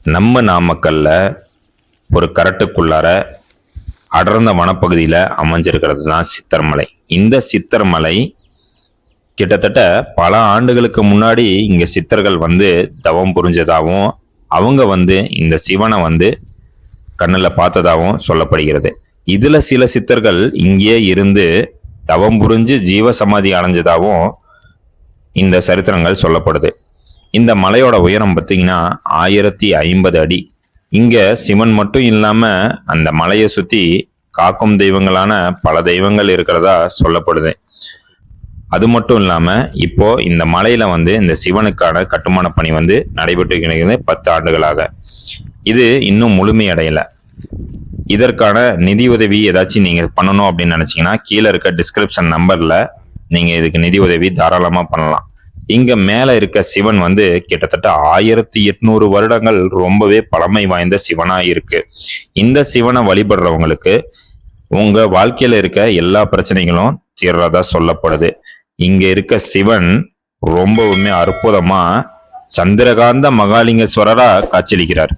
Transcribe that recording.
நம்ம நாமக்கல்ல ஒரு கரட்டுக்குள்ளார அடர்ந்த வனப்பகுதியில் அமைஞ்சிருக்கிறது தான் சித்தர்மலை. இந்த சித்தர்மலை கிட்டத்தட்ட பல ஆண்டுகளுக்கு முன்னாடி இங்க சித்தர்கள் தவம் புரிஞ்சதாகவும் அவங்க இந்த சிவனை கண்ணில் பார்த்ததாகவும் சொல்லப்படுகிறது. இதுல சில சித்தர்கள் இங்கே இருந்து தவம் புரிஞ்சு ஜீவசமாதி அடைஞ்சதாகவும் இந்த சரித்திரங்கள் சொல்லப்படுது. இந்த மலையோட உயரம் பார்த்தீங்கன்னா 1050 அடி. இங்க சிவன் மட்டும் இல்லாம அந்த மலையை சுத்தி காக்கும் தெய்வங்களான பல தெய்வங்கள் இருக்கிறதா சொல்லப்படுது. அது மட்டும் இல்லாம இப்போ இந்த மலையில இந்த சிவனுக்கான கட்டுமான பணி நடைபெற்று இருக்கிறது 10 ஆண்டுகளாக. இது இன்னும் முழுமையடையல. இதற்கான நிதி உதவி ஏதாச்சும் நீங்க பண்ணணும் அப்படின்னு நினைச்சீங்கன்னா கீழே இருக்க டிஸ்கிரிப்ஷன் நம்பர்ல நீங்க இதுக்கு நிதி உதவி தாராளமா பண்ணலாம். இங்க மேல இருக்க சிவன் கிட்டத்தட்ட 1800 வருடங்கள் ரொம்பவே பழமை வாய்ந்த சிவனா இருக்கு. இந்த சிவனை வழிபடுறவங்களுக்கு உங்க வாழ்க்கையில இருக்க எல்லா பிரச்சனைகளும் தீர்றதா சொல்லப்படுது. இங்க இருக்க சிவன் ரொம்பவுமே அற்புதமா சந்திரகாந்த மகாலிங்கேஸ்வரரா காட்சியளிக்கிறார்.